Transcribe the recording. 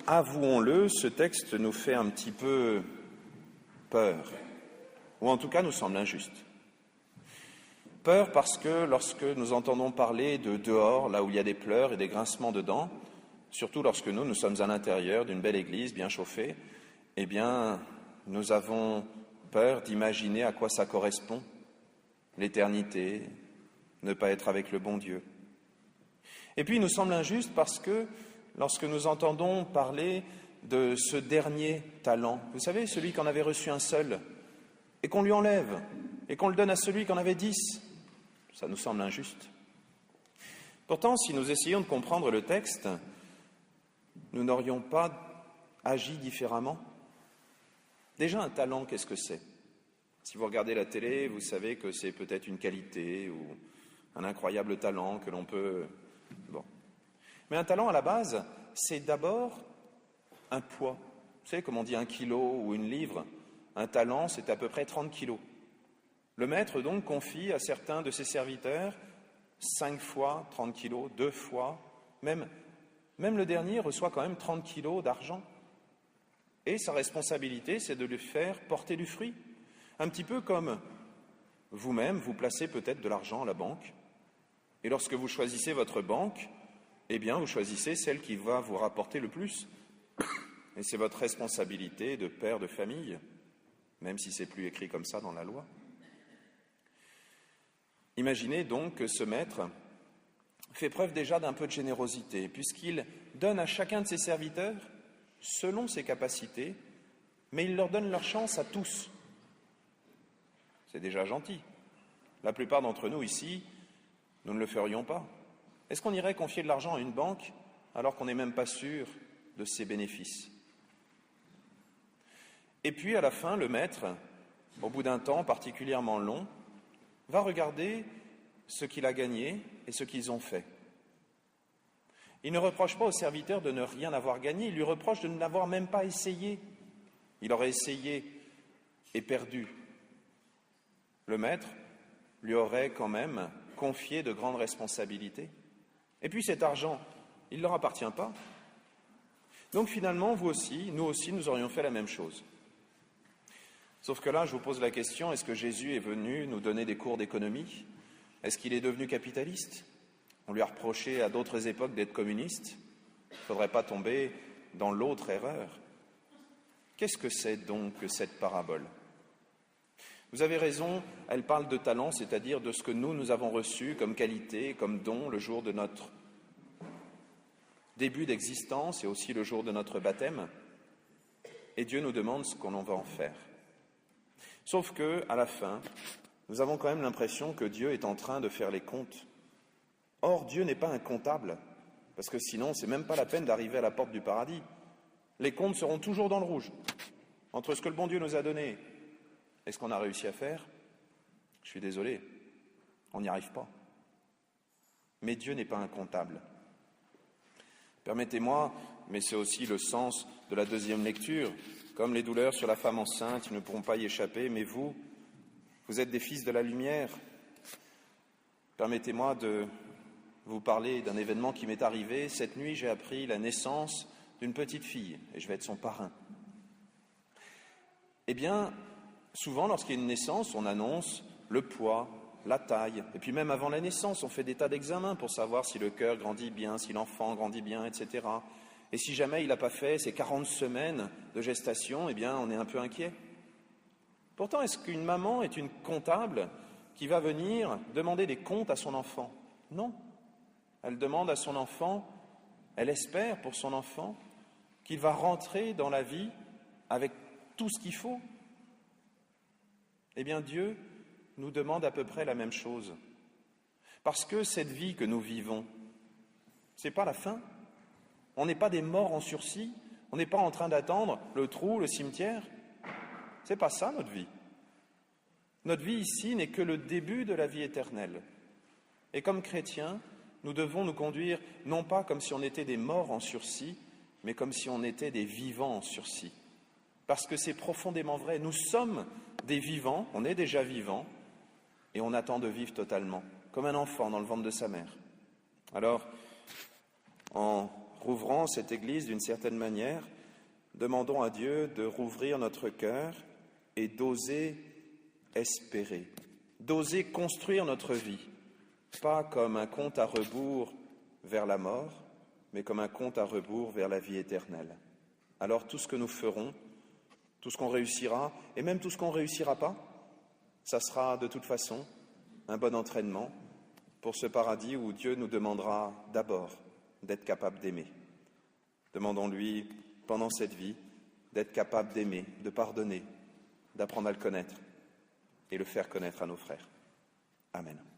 avouons-le, ce texte nous fait un petit peu peur, ou en tout cas nous semble injuste. Peur parce que lorsque nous entendons parler de dehors, là où il y a des pleurs et des grincements de dents, surtout lorsque nous sommes à l'intérieur d'une belle église bien chauffée, eh bien, nous avons peur d'imaginer à quoi ça correspond, l'éternité, ne pas être avec le bon Dieu. Et puis, il nous semble injuste parce que lorsque nous entendons parler de ce dernier talent, vous savez, celui qu'en avait reçu un seul, et qu'on lui enlève, et qu'on le donne à celui qu'en avait 10, ça nous semble injuste. Pourtant, si nous essayons de comprendre le texte, nous n'aurions pas agi différemment. Déjà, un talent, qu'est-ce que c'est? Si vous regardez la télé, vous savez que c'est peut-être une qualité ou un incroyable talent que l'on peut... Bon. Mais un talent, à la base, c'est d'abord un poids. Vous savez, comme on dit 1 kilo ou 1 livre, un talent, c'est à peu près 30 kilos. Le maître, donc, confie à certains de ses serviteurs 5 fois 30 kilos, 2 fois, même le dernier reçoit quand même 30 kilos d'argent. Et sa responsabilité, c'est de lui faire porter du fruit. Un petit peu comme vous-même, vous placez peut-être de l'argent à la banque, et lorsque vous choisissez votre banque, eh bien, vous choisissez celle qui va vous rapporter le plus. Et c'est votre responsabilité de père de famille, même si c'est plus écrit comme ça dans la loi. Imaginez donc que ce maître fait preuve déjà d'un peu de générosité, puisqu'il donne à chacun de ses serviteurs selon ses capacités, mais il leur donne leur chance à tous. C'est déjà gentil. La plupart d'entre nous ici, nous ne le ferions pas. Est-ce qu'on irait confier de l'argent à une banque alors qu'on n'est même pas sûr de ses bénéfices? Et puis, à la fin, le maître, au bout d'un temps particulièrement long, va regarder ce qu'il a gagné et ce qu'ils ont fait. Il ne reproche pas aux serviteurs de ne rien avoir gagné, il lui reproche de ne l'avoir même pas essayé. Il aurait essayé et perdu. Le maître lui aurait quand même confié de grandes responsabilités. Et puis cet argent, il ne leur appartient pas. Donc finalement, vous aussi, nous aurions fait la même chose. Sauf que là, je vous pose la question, est-ce que Jésus est venu nous donner des cours d'économie? Est-ce qu'il est devenu capitaliste? On lui a reproché à d'autres époques d'être communiste. Il ne faudrait pas tomber dans l'autre erreur. Qu'est-ce que c'est donc que cette parabole? Vous avez raison, elle parle de talent, c'est-à-dire de ce que nous avons reçu comme qualité, comme don le jour de notre début d'existence et aussi le jour de notre baptême. Et Dieu nous demande ce qu'on en va en faire. Sauf que, à la fin, nous avons quand même l'impression que Dieu est en train de faire les comptes. Or, Dieu n'est pas un comptable, parce que sinon, c'est même pas la peine d'arriver à la porte du paradis. Les comptes seront toujours dans le rouge. Entre ce que le bon Dieu nous a donné et ce qu'on a réussi à faire, je suis désolé, on n'y arrive pas. Mais Dieu n'est pas un comptable. Permettez-moi, mais c'est aussi le sens de la deuxième lecture, comme les douleurs sur la femme enceinte, ils ne pourront pas y échapper, mais vous êtes des fils de la lumière. Permettez-moi de vous parler d'un événement qui m'est arrivé. Cette nuit, j'ai appris la naissance d'une petite fille, et je vais être son parrain. Eh bien, souvent, lorsqu'il y a une naissance, on annonce le poids, la taille, et puis même avant la naissance, on fait des tas d'examens pour savoir si le cœur grandit bien, si l'enfant grandit bien, etc. Et si jamais il n'a pas fait ces 40 semaines de gestation, eh bien, on est un peu inquiet. Pourtant, est-ce qu'une maman est une comptable qui va venir demander des comptes à son enfant? Non. Elle demande à son enfant, elle espère pour son enfant, qu'il va rentrer dans la vie avec tout ce qu'il faut. Eh bien, Dieu nous demande à peu près la même chose. Parce que cette vie que nous vivons, ce n'est pas la fin. On n'est pas des morts en sursis, on n'est pas en train d'attendre le trou, le cimetière. C'est pas ça notre vie. Notre vie ici n'est que le début de la vie éternelle. Et comme chrétiens, nous devons nous conduire non pas comme si on était des morts en sursis, mais comme si on était des vivants en sursis. Parce que c'est profondément vrai. Nous sommes des vivants, on est déjà vivants, et on attend de vivre totalement, comme un enfant dans le ventre de sa mère. Alors, en rouvrant cette Église d'une certaine manière, demandons à Dieu de rouvrir notre cœur et d'oser espérer, d'oser construire notre vie, pas comme un compte à rebours vers la mort, mais comme un compte à rebours vers la vie éternelle. Alors tout ce que nous ferons, tout ce qu'on réussira, et même tout ce qu'on ne réussira pas, ça sera de toute façon un bon entraînement pour ce paradis où Dieu nous demandera d'abord d'être capable d'aimer. Demandons-lui, pendant cette vie, d'être capable d'aimer, de pardonner, d'apprendre à le connaître et le faire connaître à nos frères. Amen.